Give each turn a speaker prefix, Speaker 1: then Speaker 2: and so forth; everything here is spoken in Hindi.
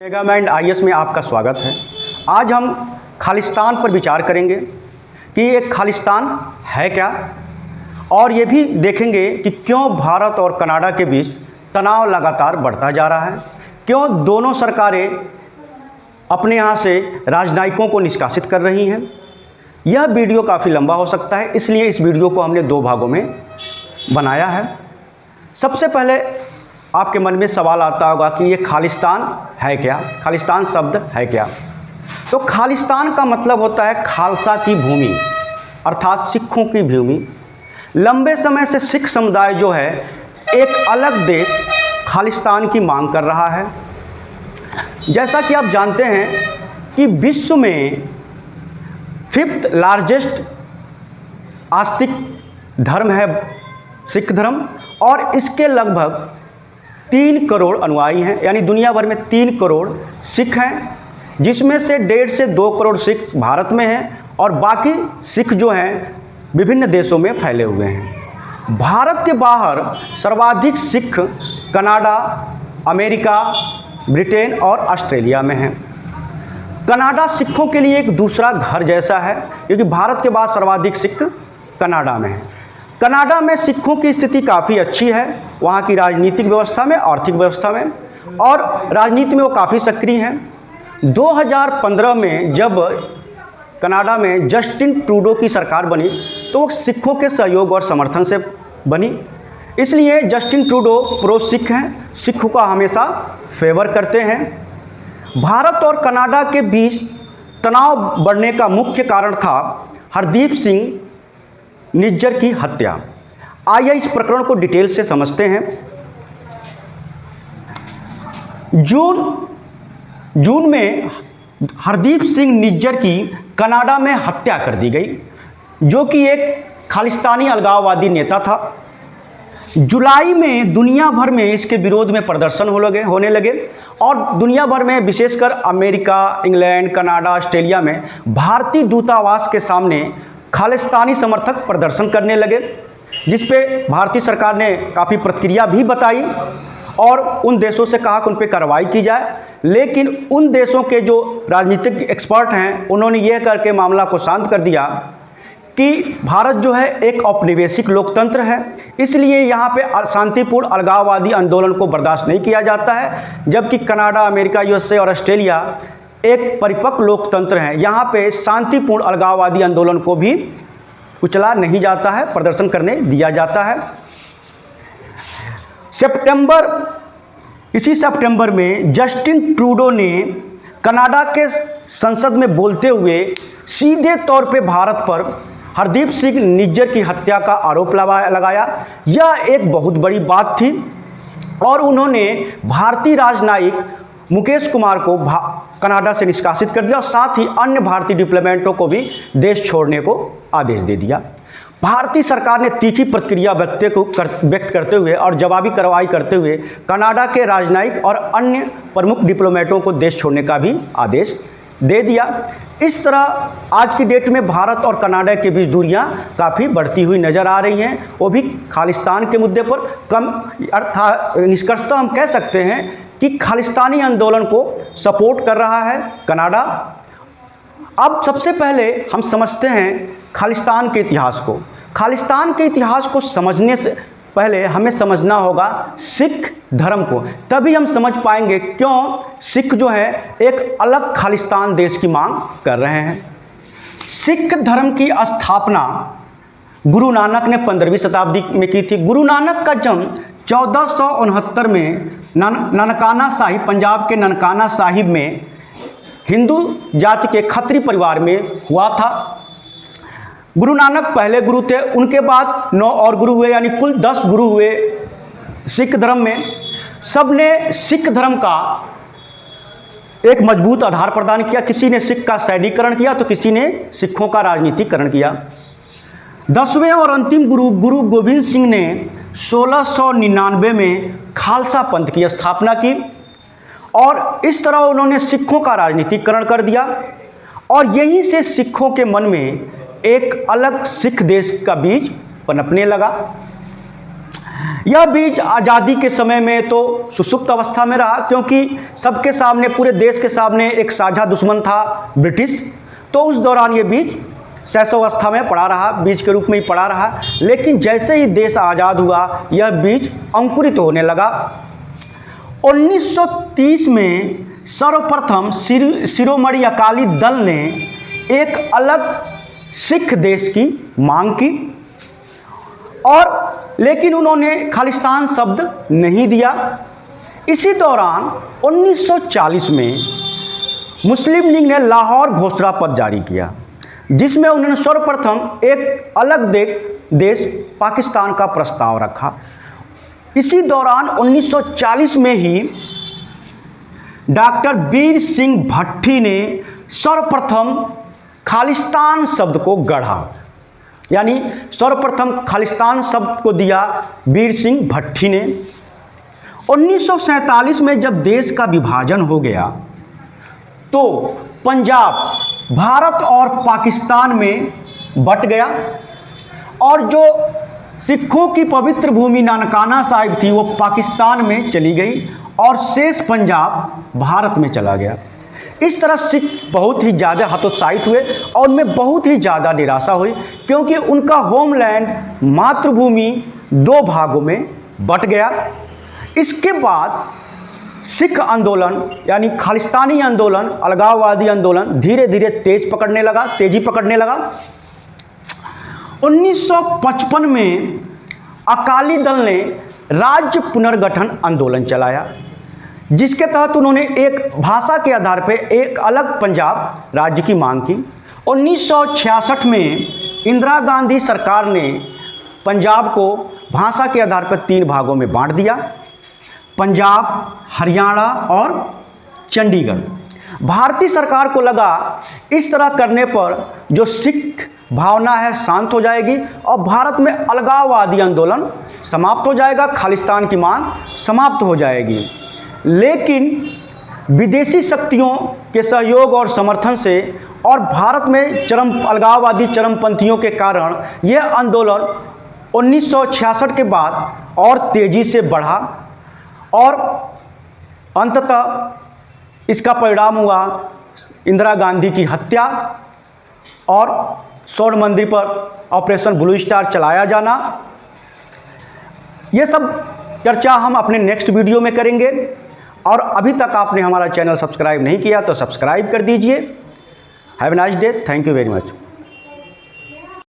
Speaker 1: मेगा माइंड आईएएस में आपका स्वागत है। आज हम खालिस्तान पर विचार करेंगे कि ये खालिस्तान है क्या, और ये भी देखेंगे कि क्यों भारत और कनाडा के बीच तनाव लगातार बढ़ता जा रहा है, क्यों दोनों सरकारें अपने यहाँ से राजनयिकों को निष्कासित कर रही हैं। यह वीडियो काफ़ी लंबा हो सकता है, इसलिए इस वीडियो को हमने दो भागों में बनाया है। सबसे पहले आपके मन में सवाल आता होगा कि ये खालिस्तान है क्या, खालिस्तान शब्द है क्या। तो खालिस्तान का मतलब होता है खालसा की भूमि, अर्थात सिखों की भूमि। लंबे समय से सिख समुदाय जो है एक अलग देश खालिस्तान की मांग कर रहा है। जैसा कि आप जानते हैं कि विश्व में 5th लार्जेस्ट आस्तिक धर्म है सिख धर्म, और इसके लगभग 3 करोड़ अनुयायी हैं, यानी दुनिया भर में 3 करोड़ सिख हैं, जिसमें से 1.5 से 2 करोड़ सिख भारत में हैं और बाकी सिख जो हैं विभिन्न देशों में फैले हुए हैं। भारत के बाहर सर्वाधिक सिख कनाडा, अमेरिका, ब्रिटेन और ऑस्ट्रेलिया में हैं। कनाडा सिखों के लिए एक दूसरा घर जैसा है, क्योंकि भारत के बाद सर्वाधिक सिख कनाडा में हैं। कनाडा में सिखों की स्थिति काफ़ी अच्छी है, वहाँ की राजनीतिक व्यवस्था में, आर्थिक व्यवस्था में और राजनीति में वो काफ़ी सक्रिय हैं। 2015 में जब कनाडा में जस्टिन ट्रूडो की सरकार बनी तो वो सिखों के सहयोग और समर्थन से बनी, इसलिए जस्टिन ट्रूडो प्रो सिख हैं, सिखों का हमेशा फेवर करते हैं। भारत और कनाडा के बीच तनाव बढ़ने का मुख्य कारण था हरदीप सिंह निज्जर की हत्या। आइए इस प्रकरण को डिटेल से समझते हैं। जून में हरदीप सिंह निज्जर की कनाडा में हत्या कर दी गई, जो कि एक खालिस्तानी अलगाववादी नेता था। जुलाई में दुनिया भर में इसके विरोध में प्रदर्शन होने लगे और दुनिया भर में विशेषकर अमेरिका, इंग्लैंड, कनाडा, ऑस्ट्रेलिया में भारतीय दूतावास के सामने खालिस्तानी समर्थक प्रदर्शन करने लगे, जिस पे भारतीय सरकार ने काफ़ी प्रतिक्रिया भी बताई और उन देशों से कहा कि उन पर कार्रवाई की जाए। लेकिन उन देशों के जो राजनीतिक एक्सपर्ट हैं उन्होंने यह करके मामला को शांत कर दिया कि भारत जो है एक औपनिवेशिक लोकतंत्र है, इसलिए यहाँ पे शांतिपूर्ण अलगाववादी आंदोलन को बर्दाश्त नहीं किया जाता है, जबकि कनाडा, अमेरिका, यूएसए और ऑस्ट्रेलिया एक परिपक्व लोकतंत्र है, यहाँ पे शांतिपूर्ण अलगाववादी आंदोलन को भी कुचला नहीं जाता है, प्रदर्शन करने दिया जाता है। इसी सितंबर में जस्टिन ट्रूडो ने कनाडा के संसद में बोलते हुए सीधे तौर पे भारत पर हरदीप सिंह निज्जर की हत्या का आरोप लगाया। यह एक बहुत बड़ी बात थी और उन्होंने भारतीय राजनयिक मुकेश कुमार को कनाडा से निष्कासित कर दिया और साथ ही अन्य भारतीय डिप्लोमेटों को भी देश छोड़ने को आदेश दे दिया। भारतीय सरकार ने तीखी प्रतिक्रिया व्यक्त करते हुए और जवाबी कार्रवाई करते हुए कनाडा के राजनयिक और अन्य प्रमुख डिप्लोमेटों को देश छोड़ने का भी आदेश दे दिया। इस तरह आज की डेट में भारत और कनाडा के बीच दूरियां काफ़ी बढ़ती हुई नज़र आ रही हैं, वो भी खालिस्तान के मुद्दे पर। अर्थात निष्कर्षतः हम कह सकते हैं कि खालिस्तानी आंदोलन को सपोर्ट कर रहा है कनाडा। अब सबसे पहले हम समझते हैं खालिस्तान के इतिहास को। खालिस्तान के इतिहास को समझने से पहले हमें समझना होगा सिख धर्म को, तभी हम समझ पाएंगे क्यों सिख जो है एक अलग खालिस्तान देश की मांग कर रहे हैं। सिख धर्म की स्थापना गुरु नानक ने 15वीं शताब्दी में की थी। गुरु नानक का जन्म 1469 में ननकाना साहिब, पंजाब के ननकाना साहिब में हिंदू जाति के खत्री परिवार में हुआ था। गुरु नानक पहले गुरु थे, उनके बाद 9 और गुरु हुए, यानी कुल 10 गुरु हुए सिख धर्म में। सब ने सिख धर्म का एक मजबूत आधार प्रदान किया। किसी ने सिख का सैनिकीकरण किया तो किसी ने सिखों का राजनीतिकरण किया। 10वें और अंतिम गुरु गोविंद सिंह ने 1699 में खालसा पंथ की स्थापना की और इस तरह उन्होंने सिखों का राजनीतिकरण कर दिया और यहीं से सिखों के मन में एक अलग सिख देश का बीज पनपने लगा। यह बीज आज़ादी के समय में तो सुषुप्त अवस्था में रहा, क्योंकि सबके सामने, पूरे देश के सामने एक साझा दुश्मन था ब्रिटिश। तो उस दौरान ये बीज शैशवावस्था में पड़ा रहा, बीज के रूप में ही पड़ा रहा। लेकिन जैसे ही देश आज़ाद हुआ, यह बीज अंकुरित होने लगा। 1930 में सर्वप्रथम शिरोमणि अकाली दल ने एक अलग सिख देश की मांग की, और लेकिन उन्होंने खालिस्तान शब्द नहीं दिया। इसी दौरान 1940 में मुस्लिम लीग ने लाहौर घोषणा पत्र जारी किया, जिसमें उन्होंने सर्वप्रथम एक अलग देश पाकिस्तान का प्रस्ताव रखा। इसी दौरान 1940 में ही डॉक्टर वीर सिंह भट्टी ने सर्वप्रथम खालिस्तान शब्द को गढ़ा, यानी सर्वप्रथम खालिस्तान शब्द को दिया वीर सिंह भट्टी ने। 1947 में जब देश का विभाजन हो गया, तो पंजाब भारत और पाकिस्तान में बट गया, और जो सिखों की पवित्र भूमि नानकाना साहिब थी, वो पाकिस्तान में चली गई, और शेष पंजाब भारत में चला गया। इस तरह सिख बहुत ही ज़्यादा हतोत्साहित हुए, और उनमें बहुत ही ज़्यादा निराशा हुई, क्योंकि उनका होमलैंड, मातृभूमि 2 भागों में बट गया। इसके बाद सिख आंदोलन, यानी खालिस्तानी आंदोलन, अलगाववादी आंदोलन धीरे धीरे तेजी पकड़ने लगा। 1955 में अकाली दल ने राज्य पुनर्गठन आंदोलन चलाया, जिसके तहत उन्होंने एक भाषा के आधार पर एक अलग पंजाब राज्य की मांग की। 1966 में इंदिरा गांधी सरकार ने पंजाब को भाषा के आधार पर 3 भागों में बांट दिया, पंजाब, हरियाणा और चंडीगढ़। भारतीय सरकार को लगा इस तरह करने पर जो सिख भावना है शांत हो जाएगी, और भारत में अलगाववादी आंदोलन समाप्त हो जाएगा, खालिस्तान की मांग समाप्त हो जाएगी। लेकिन विदेशी शक्तियों के सहयोग और समर्थन से, और भारत में अलगाववादी चरमपंथियों के कारण यह आंदोलन 1966 के बाद और तेज़ी से बढ़ा, और अंततः इसका परिणाम हुआ इंदिरा गांधी की हत्या और स्वर्ण मंदिर पर ऑपरेशन ब्लू स्टार चलाया जाना। ये सब चर्चा हम अपने नेक्स्ट वीडियो में करेंगे, और अभी तक आपने हमारा चैनल सब्सक्राइब नहीं किया तो सब्सक्राइब कर दीजिए। Have a nice day, thank you very much.